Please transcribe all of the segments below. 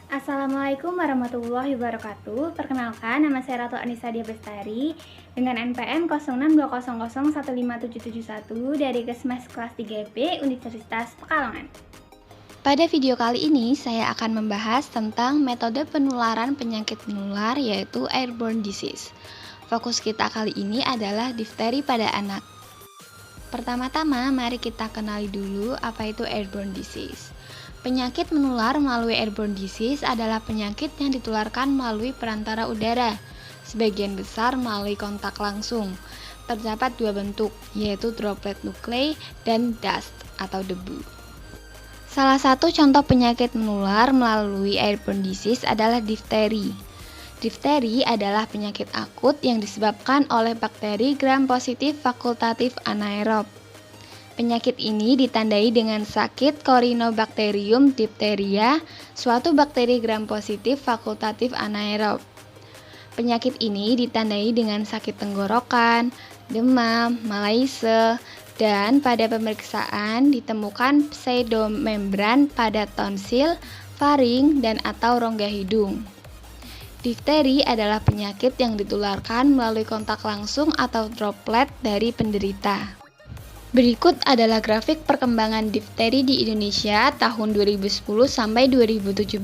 Assalamualaikum warahmatullahi wabarakatuh. Perkenalkan, nama saya Ratu Anissa Dia Bestari dengan NPM 0620015771 dari Kesmas kelas 3B Universitas Pekalongan. Pada video kali ini, saya akan membahas tentang metode penularan penyakit menular yaitu airborne disease. Fokus kita kali ini adalah difteri pada anak. Pertama-tama, mari kita kenali dulu apa itu airborne disease. Penyakit menular melalui airborne disease adalah penyakit yang ditularkan melalui perantara udara, sebagian besar melalui kontak langsung. Terdapat dua bentuk, yaitu droplet nuklei dan dust atau debu. Salah satu contoh penyakit menular melalui airborne disease adalah difteri. Difteri adalah penyakit akut yang disebabkan oleh bakteri gram-positif fakultatif anaerob. Penyakit ini ditandai dengan sakit Corynebacterium diphtheria, suatu bakteri gram-positif fakultatif anaerob. Penyakit ini ditandai dengan sakit tenggorokan, demam, malaise, dan pada pemeriksaan ditemukan pseudomembran pada tonsil, faring, dan atau rongga hidung. Difteri adalah penyakit yang ditularkan melalui kontak langsung atau droplet dari penderita. Berikut adalah grafik perkembangan difteri di Indonesia tahun 2010 sampai 2017.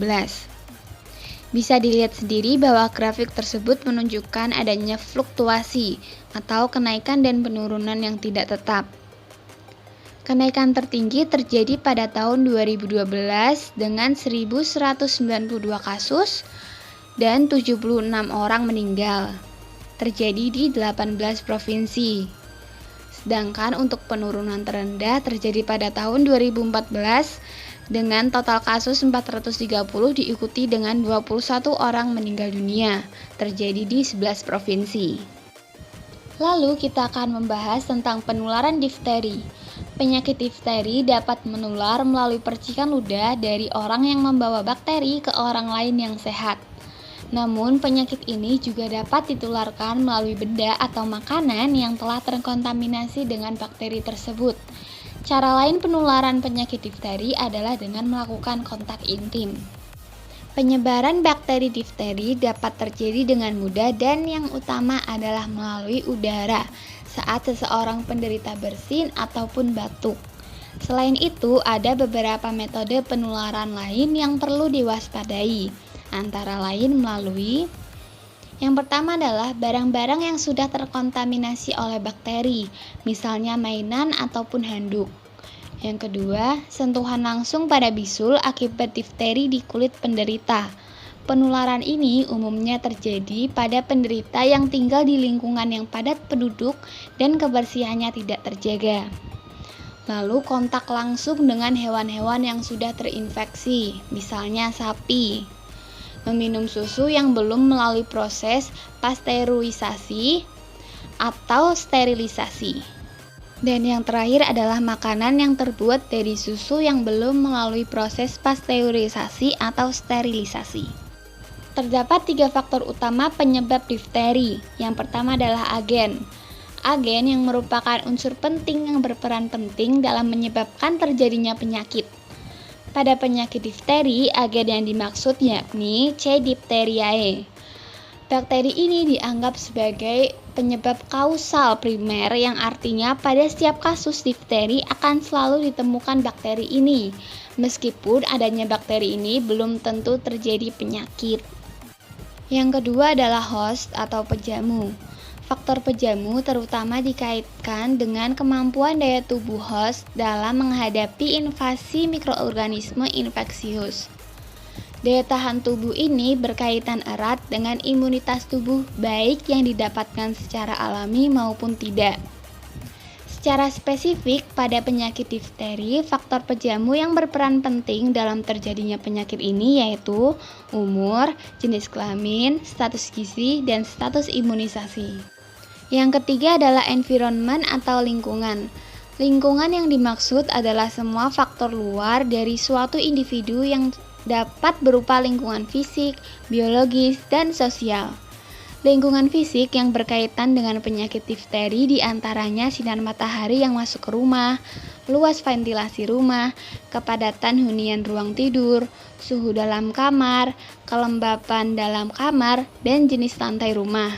Bisa dilihat sendiri bahwa grafik tersebut menunjukkan adanya fluktuasi atau kenaikan dan penurunan yang tidak tetap. Kenaikan tertinggi terjadi pada tahun 2012 dengan 1.192 kasus dan 76 orang meninggal. Terjadi di 18 provinsi. Sedangkan untuk penurunan terendah terjadi pada tahun 2014 dengan total kasus 430 diikuti dengan 21 orang meninggal dunia. Terjadi di 11 provinsi. Lalu kita akan membahas tentang penularan difteri. Penyakit difteri dapat menular melalui percikan ludah dari orang yang membawa bakteri ke orang lain yang sehat. Namun, penyakit ini juga dapat ditularkan melalui benda atau makanan yang telah terkontaminasi dengan bakteri tersebut. Cara lain penularan penyakit difteri adalah dengan melakukan kontak intim. Penyebaran bakteri difteri dapat terjadi dengan mudah dan yang utama adalah melalui udara saat seseorang penderita bersin ataupun batuk. Selain itu, ada beberapa metode penularan lain yang perlu diwaspadai. Antara lain melalui yang pertama adalah barang-barang yang sudah terkontaminasi oleh bakteri, misalnya mainan ataupun handuk. Yang kedua, sentuhan langsung pada bisul akibat difteri di kulit penderita. Penularan ini umumnya terjadi pada penderita yang tinggal di lingkungan yang padat penduduk dan kebersihannya tidak terjaga. Lalu kontak langsung dengan hewan-hewan yang sudah terinfeksi, misalnya sapi. Meminum susu yang belum melalui proses pasteurisasi atau sterilisasi. Dan yang terakhir adalah makanan yang terbuat dari susu yang belum melalui proses pasteurisasi atau sterilisasi. Terdapat 3 faktor utama penyebab difteri. Yang pertama adalah agen. Agen yang merupakan unsur penting yang berperan penting dalam menyebabkan terjadinya penyakit. Pada penyakit difteri, agen yang dimaksud yakni C. diphtheriae. Bakteri ini dianggap sebagai penyebab kausal primer yang artinya pada setiap kasus difteri akan selalu ditemukan bakteri ini. Meskipun adanya bakteri ini belum tentu terjadi penyakit. Yang kedua adalah host atau pejamu. Faktor pejamu terutama dikaitkan dengan kemampuan daya tubuh host dalam menghadapi invasi mikroorganisme infeksius. Daya tahan tubuh ini berkaitan erat dengan imunitas tubuh baik yang didapatkan secara alami maupun tidak. Secara spesifik pada penyakit difteri, faktor pejamu yang berperan penting dalam terjadinya penyakit ini yaitu umur, jenis kelamin, status gizi, dan status imunisasi. Yang ketiga adalah environment atau lingkungan. Lingkungan yang dimaksud adalah semua faktor luar dari suatu individu yang dapat berupa lingkungan fisik, biologis, dan sosial. Lingkungan fisik yang berkaitan dengan penyakit difteri diantaranya sinar matahari yang masuk ke rumah, luas ventilasi rumah, kepadatan hunian ruang tidur, suhu dalam kamar, kelembapan dalam kamar, dan jenis lantai rumah.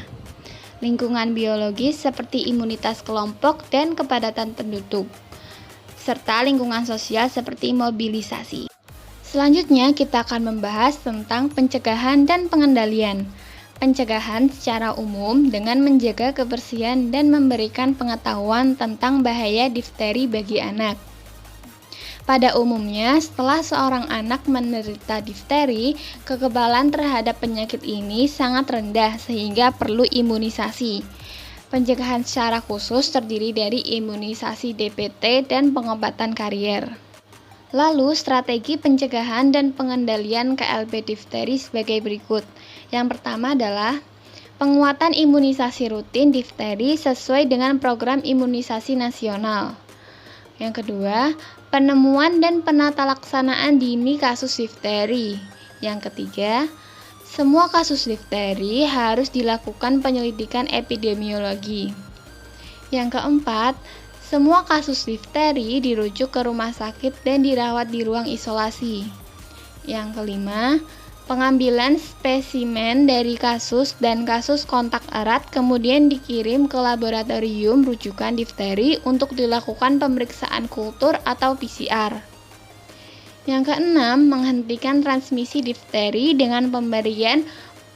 Lingkungan biologis seperti imunitas kelompok dan kepadatan penduduk, serta lingkungan sosial seperti mobilisasi. Selanjutnya kita akan membahas tentang pencegahan dan pengendalian. Pencegahan secara umum dengan menjaga kebersihan dan memberikan pengetahuan tentang bahaya difteri bagi anak. Pada umumnya, setelah seorang anak menderita difteri, kekebalan terhadap penyakit ini sangat rendah sehingga perlu imunisasi. Pencegahan secara khusus terdiri dari imunisasi DPT dan pengobatan karier. Lalu, strategi pencegahan dan pengendalian KLB difteri sebagai berikut. Yang pertama adalah penguatan imunisasi rutin difteri sesuai dengan program imunisasi nasional. Yang kedua, penemuan dan penatalaksanaan dini kasus difteri. Yang ketiga, semua kasus difteri harus dilakukan penyelidikan epidemiologi. Yang keempat, semua kasus difteri dirujuk ke rumah sakit dan dirawat di ruang isolasi. Yang kelima, pengambilan spesimen dari kasus dan kasus kontak erat kemudian dikirim ke laboratorium rujukan difteri untuk dilakukan pemeriksaan kultur atau PCR. Yang keenam, menghentikan transmisi difteri dengan pemberian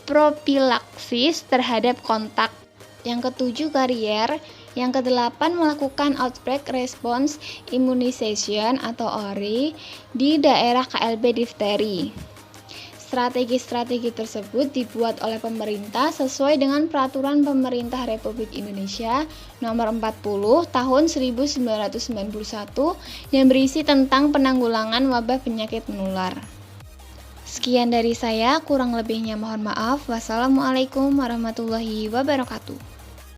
propilaksis terhadap kontak. Yang ketujuh, karier. Yang kedelapan, melakukan outbreak response immunization atau ORI di daerah KLB difteri. Strategi-strategi tersebut dibuat oleh pemerintah sesuai dengan Peraturan Pemerintah Republik Indonesia Nomor 40 Tahun 1991 yang berisi tentang penanggulangan wabah penyakit menular. Sekian dari saya, kurang lebihnya mohon maaf. Wassalamualaikum warahmatullahi wabarakatuh.